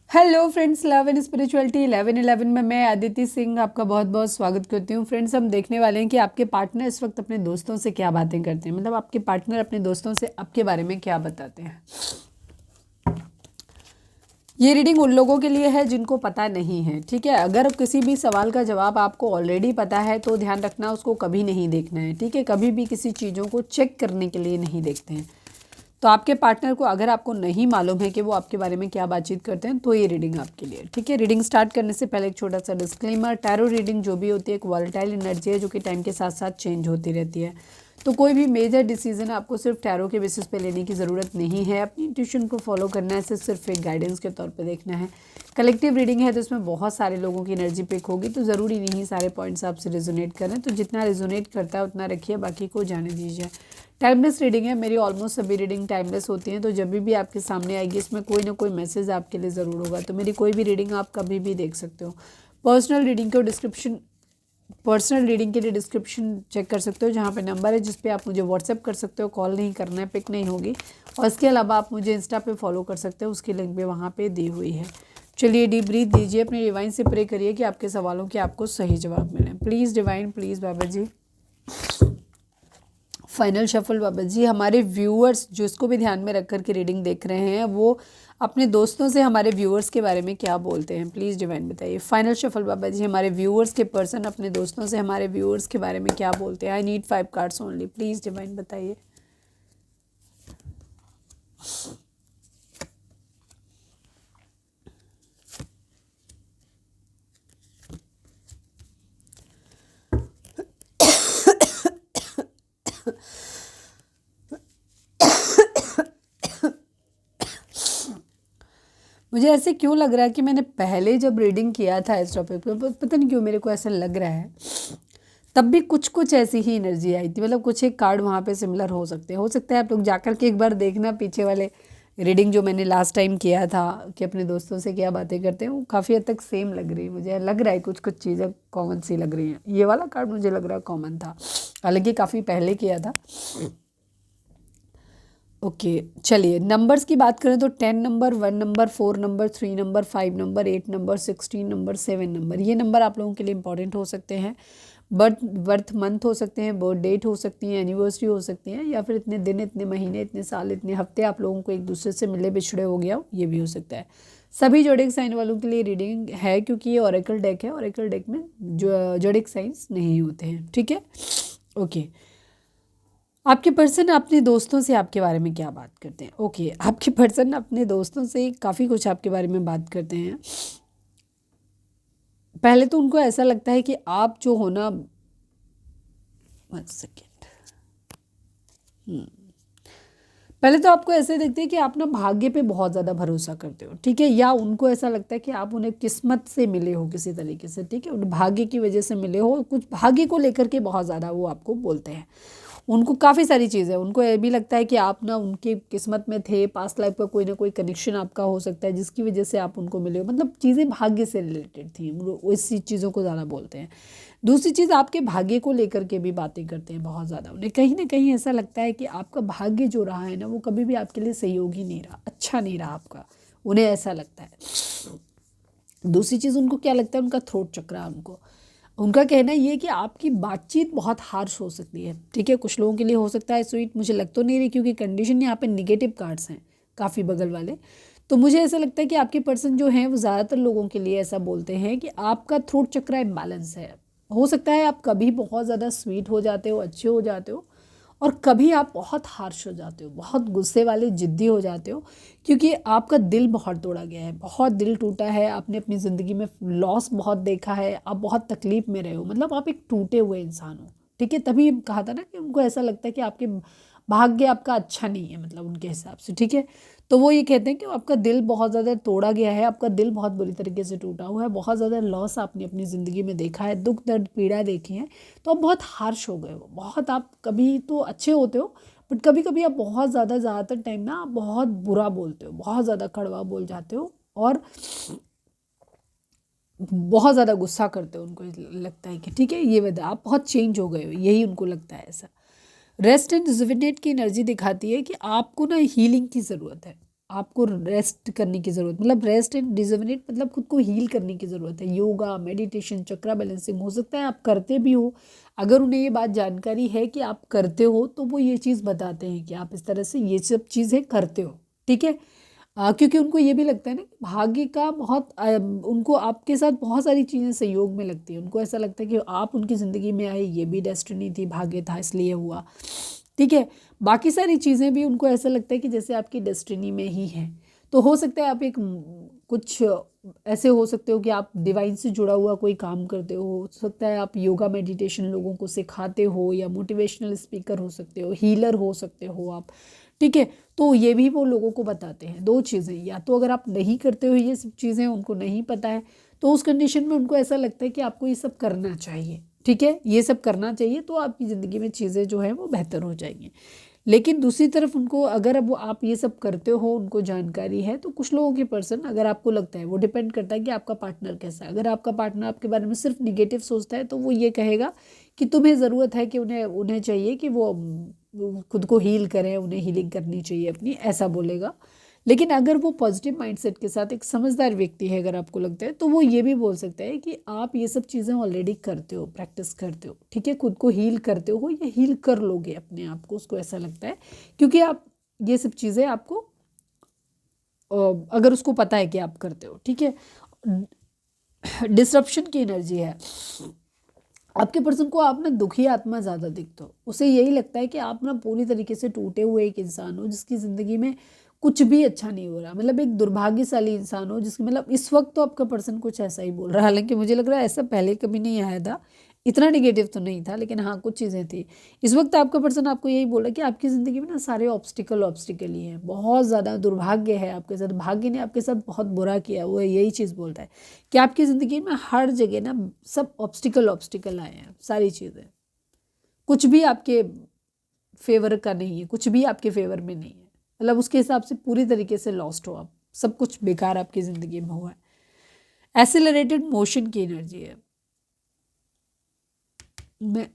Hello friends, love and spirituality 1111 में मैं आदिति सिंह आपका बहुत बहुत स्वागत करती हूँ। फ्रेंड्स, हम देखने वाले हैं कि आपके पार्टनर इस वक्त अपने दोस्तों से क्या बातें करते हैं, मतलब आपके पार्टनर अपने दोस्तों से आपके बारे में क्या बताते हैं। ये रीडिंग उन लोगों के लिए है जिनको पता नहीं है, ठीक है। अगर किसी भी सवाल का जवाब आपको ऑलरेडी पता है तो ध्यान रखना, उसको कभी नहीं देखना है, ठीक है। कभी भी किसी चीज़ों को चेक करने के लिए नहीं देखते हैं। तो आपके पार्टनर को अगर आपको नहीं मालूम है कि वो आपके बारे में क्या बातचीत करते हैं तो ये रीडिंग आपके लिए, ठीक है। रीडिंग स्टार्ट करने से पहले एक छोटा सा डिस्क्लेमर, टैरो रीडिंग जो भी होती है एक वॉलेटाइल एनर्जी है जो कि टाइम के साथ साथ चेंज होती रहती है। तो कोई भी मेजर डिसीजन आपको सिर्फ टैरो के बेसिस पे लेने की ज़रूरत नहीं है। अपनी इंट्यूशन को फॉलो करना है, सिर्फ एक गाइडेंस के तौर पे देखना है। कलेक्टिव रीडिंग है तो इसमें बहुत सारे लोगों की एनर्जी पिक होगी, तो ज़रूरी नहीं सारे पॉइंट्स आपसे रिजोनेट करें। तो जितना रिजोनेट करता है उतना रखिए, बाकी को जाने दीजिए। टाइमलेस रीडिंग है, मेरी ऑलमोस्ट सभी रीडिंग टाइमलेस होती हैं। तो जब भी आपके सामने आएगी इसमें कोई ना कोई मैसेज आपके लिए ज़रूर होगा। तो मेरी कोई भी रीडिंग आप कभी भी देख सकते हो। पर्सनल रीडिंग के लिए डिस्क्रिप्शन चेक कर सकते हो, जहाँ पे नंबर है जिस पे आप मुझे व्हाट्सएप कर सकते हो। कॉल नहीं करना है, पिक नहीं होगी। और इसके अलावा आप मुझे इंस्टा पे फॉलो कर सकते हो, उसकी लिंक भी वहाँ पे दी हुई है। चलिए डीप ब्रीथ दीजिए, अपने डिवाइन से प्रे करिए कि आपके सवालों के आपको सही जवाब मिले। Please divine, please Baba ji. Final shuffle Baba ji, हमारे व्यूअर्स जो इसको भी ध्यान में रख कर के रीडिंग देख रहे हैं वो अपने दोस्तों से हमारे व्यूअर्स के बारे में क्या बोलते हैं, प्लीज़ डिवाइन बताइए। फाइनल शफल बाबा जी, हमारे व्यूअर्स के पर्सन अपने दोस्तों से हमारे व्यूअर्स के बारे में क्या बोलते हैं। I need 5 cards only, please divine बताइए। मुझे ऐसे क्यों लग रहा है कि मैंने पहले जब रीडिंग किया था इस टॉपिक पर, पता नहीं क्यों मेरे को ऐसा लग रहा है, तब भी कुछ कुछ ऐसी ही एनर्जी आई थी। मतलब कुछ एक कार्ड वहाँ पे सिमिलर हो सकते हैं। हो सकता है आप लोग जाकर के एक बार देखना पीछे वाले रीडिंग जो मैंने लास्ट टाइम किया था कि अपने दोस्तों से क्या बातें करते हैं, वो काफ़ी हद तक सेम लग रही है। मुझे लग रहा है कुछ कुछ चीज़ें कॉमन सी लग रही हैं। ये वाला कार्ड मुझे लग रहा है कॉमन था, हालांकि काफ़ी पहले किया था। ओके चलिए, नंबर्स की बात करें तो 10 number, 1 number, 4 number, 3 number, 5 number, 8 number, 16 number, 7 number, ये नंबर आप लोगों के लिए इंपॉर्टेंट हो सकते हैं। बर्थ मंथ हो सकते हैं, बर्थ डेट हो सकती है, एनिवर्सरी हो सकती है, या फिर इतने दिन, इतने महीने, इतने साल, इतने हफ्ते आप लोगों को एक दूसरे से मिले बिछड़े हो गया, ये भी हो सकता है। सभी जोडिक साइन वालों के लिए रीडिंग है क्योंकि ये ऑरेकल डेक है। ऑरेकल डेक में जो जोडिक साइंस नहीं होते हैं, ठीक है। ओके, आपके पर्सन अपने दोस्तों से आपके बारे में क्या बात करते हैं। ओके, आपके पर्सन अपने दोस्तों से काफ़ी कुछ आपके बारे में बात करते हैं। पहले तो उनको ऐसा लगता है कि आप जो हो ना, 1 सेकेंड, पहले तो आपको ऐसे देखते हैं कि आप ना भाग्य पे बहुत ज़्यादा भरोसा करते हो, ठीक है। या उनको ऐसा लगता है कि आप उन्हें किस्मत से मिले हो किसी तरीके से, ठीक है। भाग्य की वजह से मिले हो, कुछ भाग्य को लेकर के बहुत ज़्यादा वो आपको बोलते हैं। उनको काफ़ी सारी चीज़ें, उनको ये भी लगता है कि आप ना उनकी किस्मत में थे, पास्ट लाइफ का कोई ना कोई कनेक्शन आपका हो सकता है जिसकी वजह से आप उनको मिले हो। मतलब चीज़ें भाग्य से रिलेटेड थी, वो इसी चीज़ों को ज़्यादा बोलते हैं। दूसरी चीज़, आपके भाग्य को लेकर के भी बातें करते हैं बहुत ज़्यादा। उन्हें कहीं ना कहीं ऐसा लगता है कि आपका भाग्य जो रहा है ना वो कभी भी आपके लिए सहयोगी नहीं रहा, अच्छा नहीं रहा आपका, उन्हें ऐसा लगता है। दूसरी चीज़, उनको क्या लगता है, उनका थ्रोट चक्र, उनका कहना ये है कि आपकी बातचीत बहुत हार्श हो सकती है, ठीक है। कुछ लोगों के लिए हो सकता है स्वीट, मुझे लग तो नहीं रही क्योंकि कंडीशन यहाँ पे निगेटिव कार्ड्स हैं काफ़ी बगल वाले। तो मुझे ऐसा लगता है कि आपके पर्सन जो हैं वो ज़्यादातर लोगों के लिए ऐसा बोलते हैं कि आपका थ्रोट चक्र इम्बैलेंस है। हो सकता है आप कभी बहुत ज़्यादा स्वीट हो जाते हो, अच्छे हो जाते हो, और कभी आप बहुत हार्श हो जाते हो, बहुत गुस्से वाले, जिद्दी हो जाते हो, क्योंकि आपका दिल बहुत तोड़ा गया है, बहुत दिल टूटा है। आपने अपनी ज़िंदगी में लॉस बहुत देखा है, आप बहुत तकलीफ़ में रहे हो, मतलब आप एक टूटे हुए इंसान हो, ठीक है। तभी कहा था ना कि उनको ऐसा लगता है कि आपके भाग्य आपका अच्छा नहीं है, मतलब उनके हिसाब से, ठीक है। तो वो ये कहते हैं कि आपका दिल बहुत ज़्यादा तोड़ा गया है, आपका दिल बहुत बुरी तरीके से टूटा हुआ है, बहुत ज़्यादा लॉस आपने अपनी ज़िंदगी में देखा है, दुख दर्द पीड़ा देखी है। तो आप बहुत हार्श हो गए हो, बहुत, आप कभी तो अच्छे होते हो बट कभी कभी आप बहुत ज़्यादातर टाइम ना आप बहुत बुरा बोलते हो, बहुत ज़्यादा कड़वा बोल जाते हो, और बहुत ज़्यादा गुस्सा करते हो। उनको लगता है कि ठीक है, ये वजह आप बहुत चेंज हो गए हो, यही उनको लगता है ऐसा। रेस्ट एंड रिजुविनेट की एनर्जी दिखाती है कि आपको ना हीलिंग की ज़रूरत है, आपको रेस्ट करने की ज़रूरत, मतलब रेस्ट एंड डिजर्विनेट मतलब खुद को हील करने की ज़रूरत है। योगा, मेडिटेशन, चक्रा बैलेंसिंग, हो सकता है आप करते भी हो। अगर उन्हें ये बात जानकारी है कि आप करते हो तो वो ये चीज़ बताते हैं कि आप इस तरह से ये सब चीज़ें करते हो, ठीक है। क्योंकि उनको ये भी लगता है ना कि भाग्य का बहुत उनको आपके साथ बहुत सारी चीज़ें सहयोग में लगती हैं। उनको ऐसा लगता है कि आप उनकी ज़िंदगी में आए, ये भी डेस्टिनी थी, भाग्य था इसलिए हुआ, ठीक है। बाकी सारी चीज़ें भी उनको ऐसा लगता है कि जैसे आपकी डेस्टिनी में ही है। तो हो सकता है आप एक कुछ ऐसे हो सकते हो कि आप डिवाइन से जुड़ा हुआ कोई काम करते हो सकता है आप योगा मेडिटेशन लोगों को सिखाते हो, या मोटिवेशनल स्पीकर हो सकते हो, हीलर हो सकते हो आप, ठीक है। तो ये भी वो लोगों को बताते हैं। दो चीज़ें, या तो अगर आप नहीं करते हो ये सब चीज़ें, उनको नहीं पता है, तो उस कंडीशन में उनको ऐसा लगता है कि आपको ये सब करना चाहिए, ठीक है। ये सब करना चाहिए तो आपकी ज़िंदगी में चीज़ें जो है वो बेहतर हो जाएंगी। लेकिन दूसरी तरफ उनको, अगर अब वो आप ये सब करते हो, उनको जानकारी है, तो कुछ लोगों के पर्सन, अगर आपको लगता है, वो डिपेंड करता है कि आपका पार्टनर कैसा है। अगर आपका पार्टनर आपके बारे में सिर्फ निगेटिव सोचता है तो वो ये कहेगा कि तुम्हें ज़रूरत है कि उन्हें उन्हें चाहिए कि वो खुद को हील करें, उन्हें हीलिंग करनी चाहिए अपनी, ऐसा बोलेगा। लेकिन अगर वो पॉजिटिव माइंडसेट के साथ एक समझदार व्यक्ति है, अगर आपको लगता है, तो वो ये भी बोल सकता है कि आप ये सब चीज़ें ऑलरेडी करते हो, प्रैक्टिस करते हो, ठीक है। खुद को हील करते हो या हील कर लोगे अपने आप को, उसको ऐसा लगता है, क्योंकि आप ये सब चीज़ें आपको अगर उसको पता है कि आप करते हो, ठीक है। डिसरप्शन की एनर्जी है। आपके पर्सन को आप ना दुखी आत्मा ज़्यादा दिखते हो, उसे यही लगता है कि आप ना पूरी तरीके से टूटे हुए एक इंसान हो जिसकी ज़िंदगी में कुछ भी अच्छा नहीं हो रहा, मतलब एक दुर्भाग्यशाली इंसान हो जिसकी, मतलब इस वक्त तो आपका पर्सन कुछ ऐसा ही बोल रहा है। हालांकि मुझे लग रहा है ऐसा पहले कभी नहीं आया था, इतना निगेटिव तो नहीं था, लेकिन हाँ कुछ चीज़ें थी। इस वक्त आपका पर्सन आपको यही बोल रहा है कि आपकी ज़िंदगी में ना सारे ऑब्स्टिकल ऑब्स्टिकल ही हैं, बहुत ज़्यादा दुर्भाग्य है आपके साथ, भाग्य ने आपके साथ बहुत बुरा किया। वो यही चीज़ बोलता है कि आपकी ज़िंदगी में हर जगह ना सब ऑब्स्टिकल ऑब्स्टिकल आए हैं, सारी चीज़ें, कुछ भी आपके फेवर का नहीं है, कुछ भी आपके फेवर में नहीं है, मतलब उसके हिसाब से पूरी तरीके से लॉस्ट हो आप, सब कुछ बेकार आपकी ज़िंदगी में हुआ है। एसिलरेटेड मोशन की एनर्जी है। मैं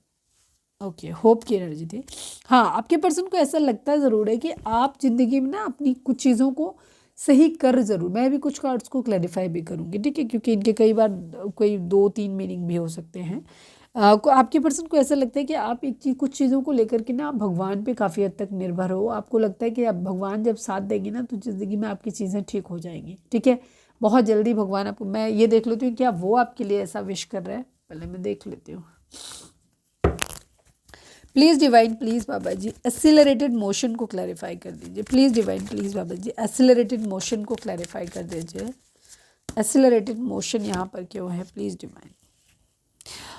ओके, होप की एनर्जी थी। हाँ, आपके पर्सन को ऐसा लगता ज़रूर है कि आप ज़िंदगी में ना अपनी कुछ चीज़ों को सही कर ज़रूर। मैं भी कुछ कार्ड्स को क्लैरिफाई भी करूँगी, ठीक है, क्योंकि इनके कई बार कोई 2-3 मीनिंग भी हो सकते हैं। आपके पर्सन को ऐसा लगता है कि आप एक चीज़, कुछ चीज़ों को लेकर के ना आप भगवान पे काफ़ी हद तक निर्भर हो। आपको लगता है कि अब भगवान जब साथ देंगे ना तो ज़िंदगी में आपकी चीज़ें ठीक हो जाएंगी, ठीक है। बहुत जल्दी भगवान आपको, मैं ये देख लेती हूँ क्या वो आपके लिए ऐसा विश कर रहा है, पहले मैं देख लेती हूँ। Please divine, please Baba ji accelerated motion को क्लैरिफाई कर दीजिए। Please divine, please Baba ji accelerated motion को क्लैरिफाई कर दीजिए। एक्सिलरेटेड मोशन यहाँ पर क्यों है, प्लीज़ डिवाइन।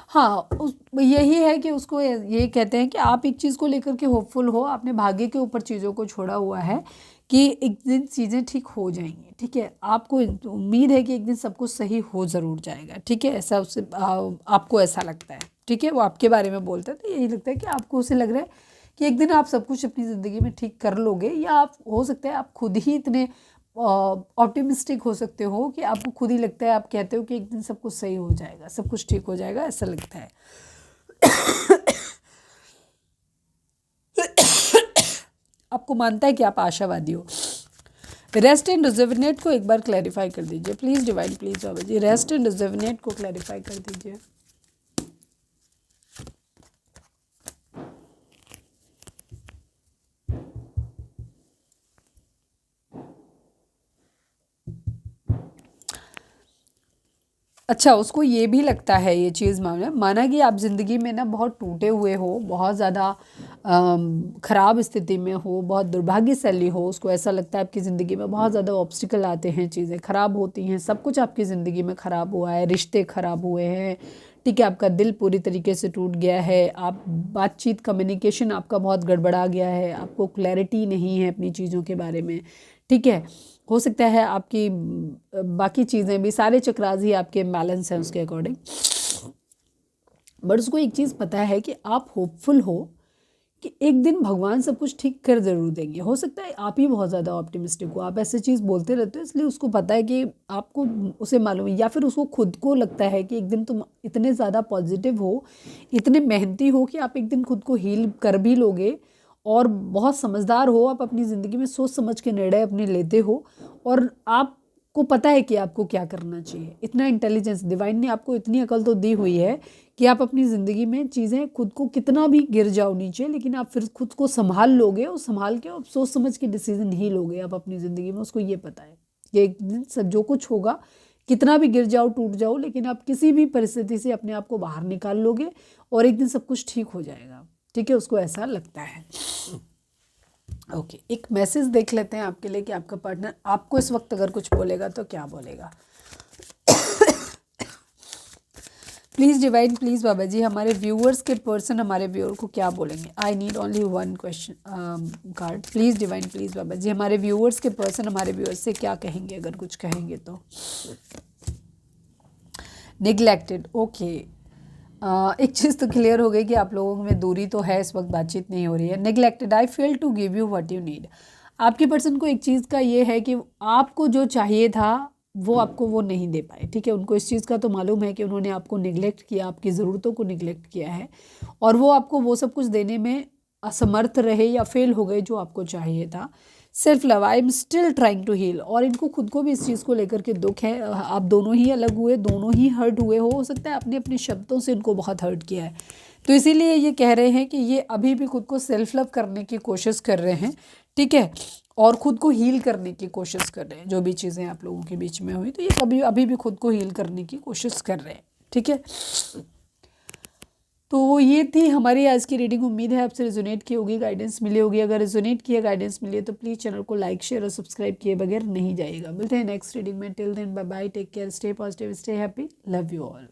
हाँ, यही है कि उसको ये कहते हैं कि आप एक चीज़ को लेकर के होपफुल हो, आपने भाग्य के ऊपर चीज़ों को छोड़ा हुआ है कि एक दिन चीज़ें ठीक हो जाएंगी, ठीक है। आपको उम्मीद है कि एक दिन सब कुछ सही हो ज़रूर जाएगा, ठीक है। ऐसा उससे आपको ऐसा लगता है, ठीक है। वो आपके बारे में बोलता है तो यही लगता है कि आपको उसे लग रहा है कि एक दिन आप सब कुछ अपनी ज़िंदगी में ठीक कर लोगे, या आप हो सकता है आप खुद ही इतने ऑप्टिमिस्टिक हो सकते हो कि आपको खुद ही लगता है, आप कहते हो कि एक दिन सब कुछ सही हो जाएगा, सब कुछ ठीक हो जाएगा, ऐसा लगता है। आपको मानता है कि आप आशावादी हो। रेस्ट एंड रिजर्विनेट को एक बार क्लैरिफाई कर दीजिए please divine, please Baba ji rest and rejuvenate को क्लैरिफाई कर दीजिए। अच्छा, उसको ये भी लगता है, ये चीज़ माना कि आप ज़िंदगी में ना बहुत टूटे हुए हो, बहुत ज़्यादा ख़राब स्थिति में हो, बहुत दुर्भाग्यशाली हो। उसको ऐसा लगता है आपकी ज़िंदगी में बहुत ज़्यादा ऑब्स्टिकल आते हैं, चीज़ें ख़राब होती हैं, सब कुछ आपकी ज़िंदगी में ख़राब हुआ है, रिश्ते ख़राब हुए हैं, ठीक है। आपका दिल पूरी तरीके से टूट गया है, आप बातचीत कम्युनिकेशन आपका बहुत गड़बड़ा गया है, आपको क्लैरिटी नहीं है अपनी चीज़ों के बारे में, ठीक है। हो सकता है आपकी बाकी चीज़ें भी, सारे चक्रास ही आपके बैलेंस हैं उसके अकॉर्डिंग। बट उसको एक चीज़ पता है कि आप होपफुल हो कि एक दिन भगवान सब कुछ ठीक कर ज़रूर देंगे। हो सकता है आप ही बहुत ज़्यादा ऑप्टिमिस्टिक हो, आप ऐसे चीज़ बोलते रहते हो, इसलिए उसको पता है कि आपको, उसे मालूम है, या फिर उसको खुद को लगता है कि एक दिन तुम इतने ज़्यादा पॉजिटिव हो, इतने मेहनती हो कि आप एक दिन खुद को हील कर भी लोगे और बहुत समझदार हो, आप अपनी ज़िंदगी में सोच समझ के निर्णय अपने लेते हो और आपको पता है कि आपको क्या करना चाहिए। इतना इंटेलिजेंस डिवाइन ने आपको इतनी अकल तो दी हुई है कि आप अपनी ज़िंदगी में चीज़ें खुद को कितना भी गिर जाओ नीचे, लेकिन आप फिर खुद को संभाल लोगे और संभाल के आप सोच समझ के डिसीजन ही लोगे आप अपनी ज़िंदगी में। उसको ये पता है कि एक दिन सब जो कुछ होगा, कितना भी गिर जाओ टूट जाओ, लेकिन आप किसी भी परिस्थिति से अपने आप को बाहर निकाल लोगे और एक दिन सब कुछ ठीक हो जाएगा। ठीक है, उसको ऐसा लगता है। ओके, एक मैसेज देख लेते हैं आपके लिए कि आपका पार्टनर आपको इस वक्त अगर कुछ बोलेगा तो क्या बोलेगा। Please divine, please Baba ji, हमारे व्यूअर्स के पर्सन हमारे व्यूअर को क्या बोलेंगे। I need only one question card. Please divine, please Baba ji, हमारे व्यूअर्स के पर्सन हमारे व्यूअर्स से क्या कहेंगे, अगर कुछ कहेंगे तो। Neglected, okay. एक चीज़ तो क्लियर हो गई कि आप लोगों में दूरी तो है, इस वक्त बातचीत नहीं हो रही है। Neglected, I fail to give you what you need. आपके पर्सन को एक चीज़ का ये है कि आपको जो चाहिए था वो आपको वो नहीं दे पाए। ठीक है, उनको इस चीज़ का तो मालूम है कि उन्होंने आपको निगलेक्ट किया, आपकी ज़रूरतों को निगलेक्ट किया है और वो आपको वो सब कुछ देने में असमर्थ रहे या फेल हो गए जो आपको चाहिए था। Self love, I am still trying to heal. और इनको खुद को भी इस चीज़ को लेकर के दुख है। आप दोनों ही अलग हुए, दोनों ही हर्ट हुए, हो सकता है अपने अपने शब्दों से इनको बहुत हर्ट किया है, तो इसीलिए ये कह रहे हैं कि ये अभी भी खुद को सेल्फ लव करने की कोशिश कर रहे हैं। ठीक है, और खुद को हील करने की कोशिश कर रहे हैं। जो भी चीज़ें आप लोगों के बीच में हुई, तो ये कभी अभी भी खुद को हील करने की कोशिश कर रहे हैं। ठीक है, तो ये थी हमारी आज की रीडिंग। उम्मीद है आपसे रिजोनेट की होगी, गाइडेंस मिली होगी। अगर रिजोनेट किया, गाइडेंस मिली है तो प्लीज़ चैनल को लाइक शेयर और सब्सक्राइब किए बगैर नहीं जाइएगा। मिलते हैं नेक्स्ट रीडिंग में। Till then bye bye, take care, stay positive, stay happy, love you all.